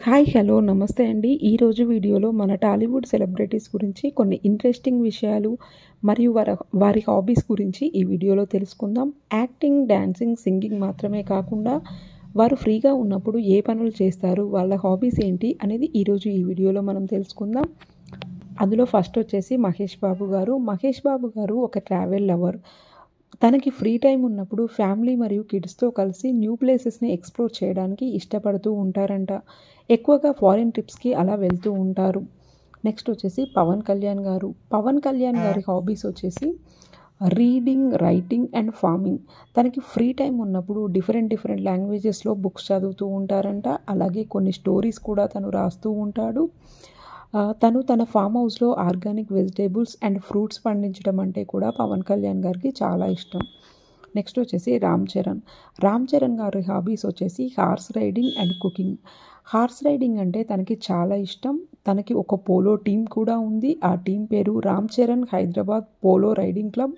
Hi hello నమస్తే అండి. ఈరోజు వీడియోలో మన టాలీవుడ్ సెలబ్రిటీస్ గురించి కొన్ని ఇంట్రెస్టింగ్ విషయాలు మరియు వారి హాబీస్ గురించి ఈ వీడియోలో తెలుసుకుందాం. యాక్టింగ్, డాన్సింగ్, సింగింగ్ మాత్రమే కాకుండా వారు ఫ్రీగా ఉన్నప్పుడు ఏ పనులు చేస్తారు, వాళ్ళ హాబీస్ ఏంటి అనేది ఈరోజు ఈ వీడియోలో మనం తెలుసుకుందాం. అందులో ఫస్ట్ వచ్చేసి మహేష్ బాబు గారు. మహేష్ బాబు గారు ఒక ట్రావెల్ లవర్. తనకి ఫ్రీ టైం ఉన్నప్పుడు ఫ్యామిలీ మరియు కిడ్స్తో కలిసి న్యూ ప్లేసెస్ని ఎక్స్ప్లోర్ చేయడానికి ఇష్టపడుతూ ఉంటారంట. ఎక్కువగా ఫారిన్ ట్రిప్స్కి అలా వెళ్తూ ఉంటారు. నెక్స్ట్ వచ్చేసి పవన్ కళ్యాణ్ గారు. పవన్ కళ్యాణ్ గారి హాబీస్ వచ్చేసి రీడింగ్, రైటింగ్ అండ్ ఫార్మింగ్. తనకి ఫ్రీ టైం ఉన్నప్పుడు డిఫరెంట్ లాంగ్వేజెస్లో బుక్స్ చదువుతూ ఉంటారంట. అలాగే కొన్ని స్టోరీస్ కూడా తను రాస్తూ ఉంటాడు. తను తన ఫామ్ హౌస్లో ఆర్గానిక్ వెజిటేబుల్స్ అండ్ ఫ్రూట్స్ పండించడం అంటే కూడా పవన్ కళ్యాణ్ గారికి చాలా ఇష్టం. నెక్స్ట్ వచ్చేసి రామ్ చరణ్. రామ్ చరణ్ గారి హాబీస్ వచ్చేసి horse riding and cooking. Horse riding అంటే తనకి చాలా ఇష్టం. తనకి ఒక పోలో టీం కూడా ఉంది. ఆ టీం పేరు Ram Charan Hyderabad polo riding club.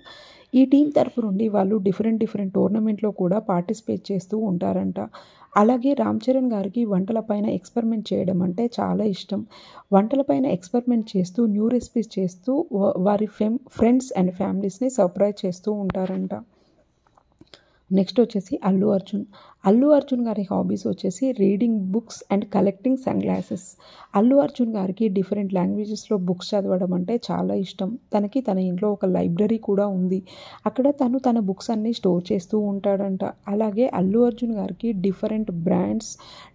ఈ టీం తరపు నుండి వాళ్ళు డిఫరెంట్ టోర్నమెంట్లో కూడా పార్టిసిపేట్ చేస్తూ ఉంటారంట. అలాగే రామ్ చరణ్ గారికి వంటలపైన ఎక్స్పెరిమెంట్ చేయడం అంటే చాలా ఇష్టం. వంటలపైన ఎక్స్పెరిమెంట్ చేస్తూ న్యూ రెసిపీస్ చేస్తూ వారి ఫ్రెండ్స్ అండ్ ఫ్యామిలీస్ని సర్ప్రైజ్ చేస్తూ ఉంటారంట. నెక్స్ట్ వచ్చేసి అల్లు అర్జున్. అల్లు అర్జున్ గారి హాబీస్ వచ్చేసి reading books and collecting sunglasses. Allu Arjun గారికి డిఫరెంట్ లాంగ్వేజెస్లో బుక్స్ చదవడం అంటే చాలా ఇష్టం. తనకి తన ఇంట్లో ఒక లైబ్రరీ కూడా ఉంది. అక్కడ తన బుక్స్ అన్నీ స్టోర్ చేస్తూ ఉంటాడంట. అలాగే అల్లు అర్జున్ గారికి డిఫరెంట్ బ్రాండ్స్,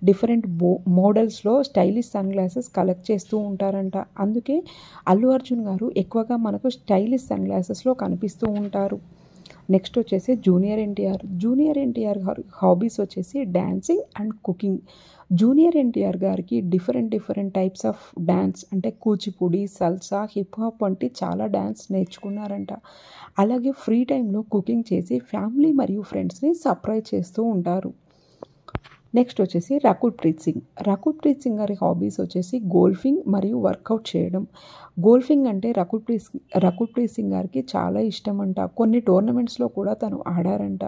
డిఫరెంట్ మోడల్స్లో స్టైలిష్ సన్ గ్లాసెస్ కలెక్ట్ చేస్తూ ఉంటారంట. అందుకే అల్లు అర్జున్ గారు ఎక్కువగా మనకు స్టైలిష్ సన్ గ్లాసెస్లో కనిపిస్తూ ఉంటారు. నెక్స్ట్ వచ్చేసి జూనియర్ ఎన్టీఆర్. జూనియర్ ఎన్టీఆర్ గారి హాబీస్ వచ్చేసి dancing and cooking. Junior NTR గారికి డిఫరెంట్ టైప్స్ ఆఫ్ డ్యాన్స్ అంటే కూచిపూడి, సల్సా, హిప్ హాప్ వంటి చాలా డ్యాన్స్ నేర్చుకున్నారంట. అలాగే ఫ్రీ టైంలో కుకింగ్ చేసి ఫ్యామిలీ మరియు ఫ్రెండ్స్ని సర్ప్రైజ్ చేస్తూ ఉంటారు. నెక్స్ట్ వచ్చేసి రకుల్ ప్రీత్ సింగ్. రకుల్ ప్రీత్ సింగ్ గారి హాబీస్ వచ్చేసి గోల్ఫింగ్ మరియు వర్కౌట్ చేయడం. గోల్ఫింగ్ అంటే రకుల్ ప్రీత్ సింగ్ గారికి చాలా ఇష్టం అంట. కొన్ని టోర్నమెంట్స్లో కూడా తను ఆడారంట.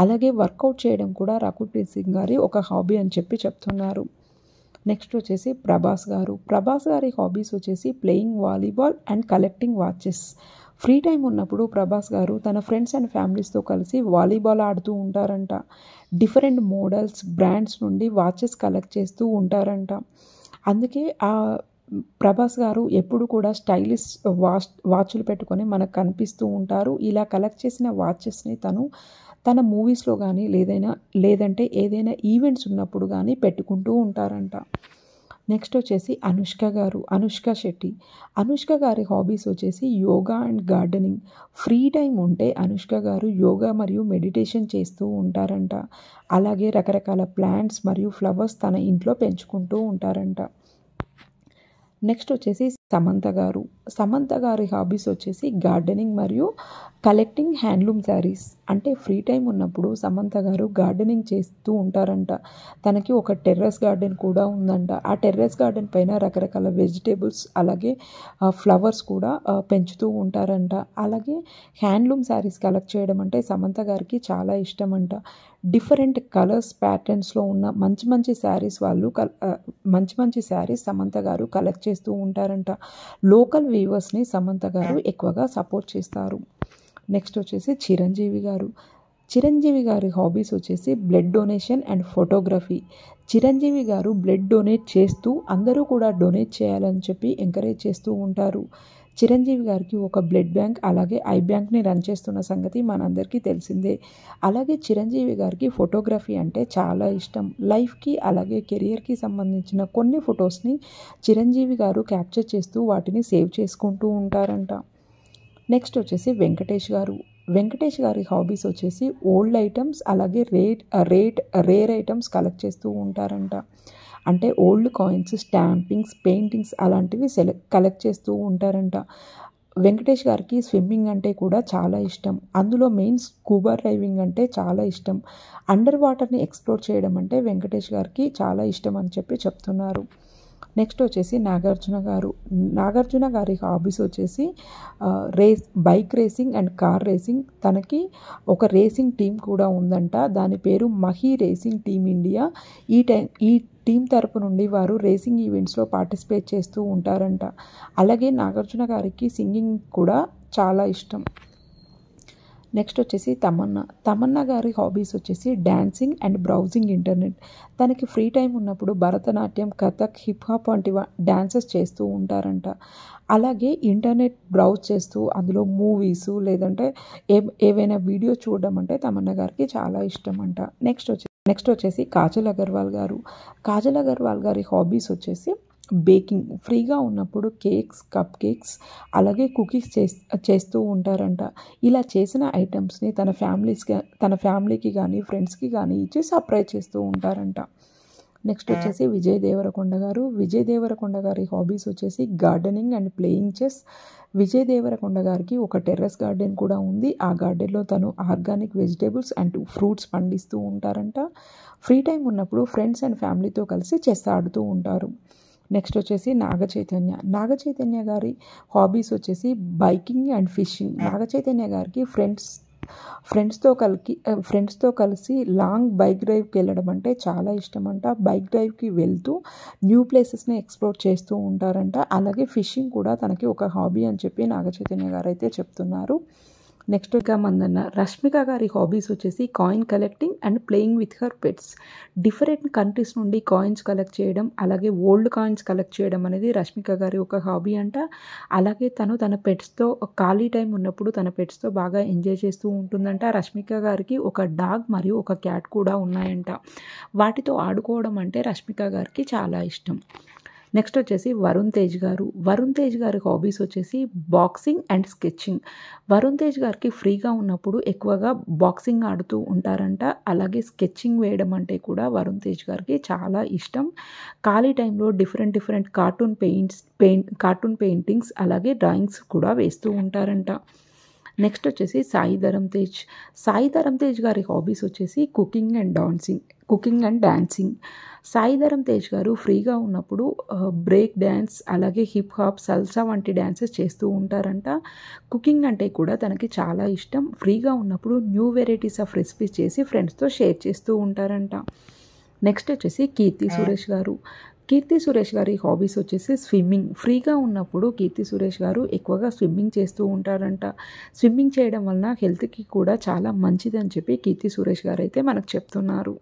అలాగే వర్కౌట్ చేయడం కూడా రకుల్ ప్రీత్ సింగ్ గారి ఒక హాబీ అని చెప్తున్నారు. నెక్స్ట్ వచ్చేసి ప్రభాస్ గారు. ప్రభాస్ గారి హాబీస్ వచ్చేసి playing volleyball and collecting watches. Free time ఉన్నప్పుడు ప్రభాస్ గారు తన ఫ్రెండ్స్ అండ్ ఫ్యామిలీస్తో కలిసి వాలీబాల్ ఆడుతూ ఉంటారంట. డిఫరెంట్ మోడల్స్, బ్రాండ్స్ నుండి వాచెస్ కలెక్ట్ చేస్తూ ఉంటారంట. అందుకే ప్రభాస్ గారు ఎప్పుడు కూడా స్టైలిష్ వాచ్లు పెట్టుకొని మనకు కనిపిస్తూ ఉంటారు. ఇలా కలెక్ట్ చేసిన వాచెస్ని తన మూవీస్లో కానీ లేదంటే ఏదైనా ఈవెంట్స్ ఉన్నప్పుడు కానీ పెట్టుకుంటూ ఉంటారంట. నెక్స్ట్ వచ్చేసి అనుష్క గారు. అనుష్క శెట్టి. అనుష్క గారి హాబీస్ వచ్చేసి yoga and gardening. Free time ఉంటే అనుష్క గారు యోగా మరియు మెడిటేషన్ చేస్తూ ఉంటారంట. అలాగే రకరకాల ప్లాంట్స్ మరియు ఫ్లవర్స్ తన ఇంట్లో పెంచుకుంటూ ఉంటారంట. నెక్స్ట్ వచ్చేసి సమంత గారు. సమంత గారి హాబీస్ వచ్చేసి గార్డెనింగ్ మరియు కలెక్టింగ్ హ్యాండ్లూమ్ శారీస్. అంటే ఫ్రీ టైం ఉన్నప్పుడు సమంత గారు గార్డెనింగ్ చేస్తూ ఉంటారంట. తనకి ఒక టెర్రస్ గార్డెన్ కూడా ఉందంట. ఆ టెర్రస్ గార్డెన్ పైన రకరకాల వెజిటేబుల్స్ అలాగే ఫ్లవర్స్ కూడా పెంచుతూ ఉంటారంట. అలాగే హ్యాండ్లూమ్ శారీస్ కలెక్ట్ చేయడం అంటే సమంత గారికి చాలా ఇష్టం అంట. డిఫరెంట్ కలర్స్, ప్యాటర్న్స్లో ఉన్న మంచి శారీస్ సమంత గారు కలెక్ట్ చేస్తూ ఉంటారంట. లోకల్ వీవర్స్ని సమంత గారు ఎక్కువగా సపోర్ట్ చేస్తారు. నెక్స్ట్ వచ్చేసి చిరంజీవి గారు. చిరంజీవి గారి హాబీస్ వచ్చేసి blood donation and photography. Chiranjeevi గారు బ్లడ్ డొనేట్ చేస్తూ అందరూ కూడా డొనేట్ చేయాలని చెప్పి ఎంకరేజ్ చేస్తూ ఉంటారు. చిరంజీవి గారికి ఒక బ్లడ్ బ్యాంక్ అలాగే ఐ బ్యాంక్ని రన్ చేస్తున్న సంగతి మనందరికీ తెలిసిందే. అలాగే చిరంజీవి గారికి ఫోటోగ్రఫీ అంటే చాలా ఇష్టం. లైఫ్కి అలాగే కెరియర్కి సంబంధించిన కొన్ని ఫొటోస్ని చిరంజీవి గారు క్యాప్చర్ చేస్తూ వాటిని సేవ్ చేసుకుంటూ ఉంటారంట. నెక్స్ట్ వచ్చేసి వెంకటేష్ గారు. వెంకటేష్ గారి హాబీస్ వచ్చేసి ఓల్డ్ ఐటమ్స్ అలాగే రేర్ ఐటమ్స్ కలెక్ట్ చేస్తూ ఉంటారంట. అంటే ఓల్డ్ కాయిన్స్, స్టాంపింగ్స్, పెయింటింగ్స్ అలాంటివి కలెక్ట్ చేస్తూ ఉంటారంట. వెంకటేష్ గారికి స్విమ్మింగ్ అంటే కూడా చాలా ఇష్టం. అందులో మెయిన్ స్కూబా డ్రైవింగ్ అంటే చాలా ఇష్టం. అండర్ వాటర్ని ఎక్స్ప్లోర్ చేయడం అంటే వెంకటేష్ గారికి చాలా ఇష్టం అని చెప్తున్నారు. నెక్స్ట్ వచ్చేసి నాగార్జున గారి హాబీస్ వచ్చేసి bike racing and car racing. తనకి ఒక రేసింగ్ టీం కూడా ఉందంట, దాని పేరు మహీ రేసింగ్ టీమ్ ఇండియా. ఈ టీం తరపు నుండి వారు రేసింగ్ ఈవెంట్స్లో పార్టిసిపేట్ చేస్తూ ఉంటారంట. అలాగే నాగార్జున గారికి సింగింగ్ కూడా చాలా ఇష్టం. నెక్స్ట్ వచ్చేసి తమన్నా గారి హాబీస్ వచ్చేసి డ్యాన్సింగ్ అండ్ బ్రౌజింగ్ ఇంటర్నెట్. తనకి ఫ్రీ టైం ఉన్నప్పుడు భరతనాట్యం, కథక్, హిప్ హాప్ వంటి డ్యాన్సెస్ చేస్తూ ఉంటారంట. అలాగే ఇంటర్నెట్ బ్రౌజ్ చేస్తూ అందులో మూవీస్ లేదంటే ఏవైనా వీడియో చూడడం అంటే తమన్నా గారికి చాలా ఇష్టం అంట. నెక్స్ట్ వచ్చేసి కాజల్ అగర్వాల్ గారి హాబీస్ వచ్చేసి బేకింగ్. ఫ్రీగా ఉన్నప్పుడు కేక్స్, కప్ కేక్స్ అలాగే కుకీస్ చేస్తూ ఉంటారంట. ఇలా చేసిన ఐటమ్స్ని తన ఫ్యామిలీకి కానీ ఫ్రెండ్స్కి కానీ ఇచ్చి సర్ప్రైజ్ చేస్తూ ఉంటారంట. నెక్స్ట్ వచ్చేసి విజయ్ దేవరకొండ గారి హాబీస్ వచ్చేసి gardening and playing chess. Vijay Devarakonda గారికి ఒక టెర్రస్ గార్డెన్ కూడా ఉంది. ఆ గార్డెన్లో తను ఆర్గానిక్ వెజిటేబుల్స్ అండ్ ఫ్రూట్స్ పండిస్తూ ఉంటారంట. ఫ్రీ టైం ఉన్నప్పుడు ఫ్రెండ్స్ అండ్ ఫ్యామిలీతో కలిసి చెస్ ఆడుతూ ఉంటారు. నెక్స్ట్ వచ్చేసి నాగచైతన్య గారి హాబీస్ వచ్చేసి బైకింగ్ అండ్ ఫిషింగ్. నాగచైతన్య గారికి ఫ్రెండ్స్తో కలిసి లాంగ్ బైక్ డ్రైవ్కి వెళ్ళడం అంటే చాలా ఇష్టం అంట. బైక్ డ్రైవ్కి వెళ్తూ న్యూ ప్లేసెస్ని ఎక్స్ప్లోర్ చేస్తూ ఉంటారంట. అలాగే ఫిషింగ్ కూడా తనకి ఒక హాబీ అని చెప్పి నాగచైతన్య గారు అయితే చెప్తున్నారు. నెక్స్ట్ రష్మిక గారి హాబీస్ వచ్చేసి coin collecting and playing with her pets. Different countries నుండి కాయిన్స్ కలెక్ట్ చేయడం అలాగే ఓల్డ్ కాయిన్స్ కలెక్ట్ చేయడం అనేది రష్మిక గారి ఒక హాబీ అంట. అలాగే తన పెట్స్తో ఖాళీ టైం ఉన్నప్పుడు తన పెట్స్తో బాగా ఎంజాయ్ చేస్తూ ఉంటుందంట. రష్మిక గారికి ఒక డాగ్ మరియు ఒక క్యాట్ కూడా ఉన్నాయంట. వాటితో ఆడుకోవడం అంటే రష్మిక గారికి చాలా ఇష్టం. నెక్స్ట్ వచ్చేసి వరుణ్ తేజ్ గారి హాబీస్ వచ్చేసి boxing and sketching. Varun Tej గారికి ఫ్రీగా ఉన్నప్పుడు ఎక్కువగా బాక్సింగ్ ఆడుతూ ఉంటారంట. అలాగే స్కెచింగ్ వేయడం అంటే కూడా వరుణ్ తేజ్ గారికి చాలా ఇష్టం. ఖాళీ టైంలో డిఫరెంట్ కార్టూన్ పెయింటింగ్స్ అలాగే డ్రాయింగ్స్ కూడా వేస్తూ ఉంటారంట. నెక్స్ట్ వచ్చేసి సాయి ధరమ్ తేజ్ గారి హాబీస్ వచ్చేసి cooking and dancing. Sai Dharam Tej గారు ఫ్రీగా ఉన్నప్పుడు బ్రేక్ డ్యాన్స్ అలాగే హిప్ హాప్, సల్సా వంటి డ్యాన్సెస్ చేస్తూ ఉంటారంట. కుకింగ్ అంటే కూడా తనకి చాలా ఇష్టం. ఫ్రీగా ఉన్నప్పుడు న్యూ వెరైటీస్ ఆఫ్ రెసిపీస్ చేసి ఫ్రెండ్స్తో షేర్ చేస్తూ ఉంటారంట. నెక్స్ట్ వచ్చేసి కీర్తి సురేష్ గారి హాబీస్ వచ్చేసి స్విమ్మింగ్. ఫ్రీగా ఉన్నప్పుడు కీర్తి సురేష్ గారు ఎక్కువగా స్విమ్మింగ్ చేస్తూ ఉంటారంట. స్విమ్మింగ్ చేయడం వలన హెల్త్కి కూడా చాలా మంచిదని చెప్పి కీర్తి సురేష్ గారు అయితే మనకు చెప్తున్నారు.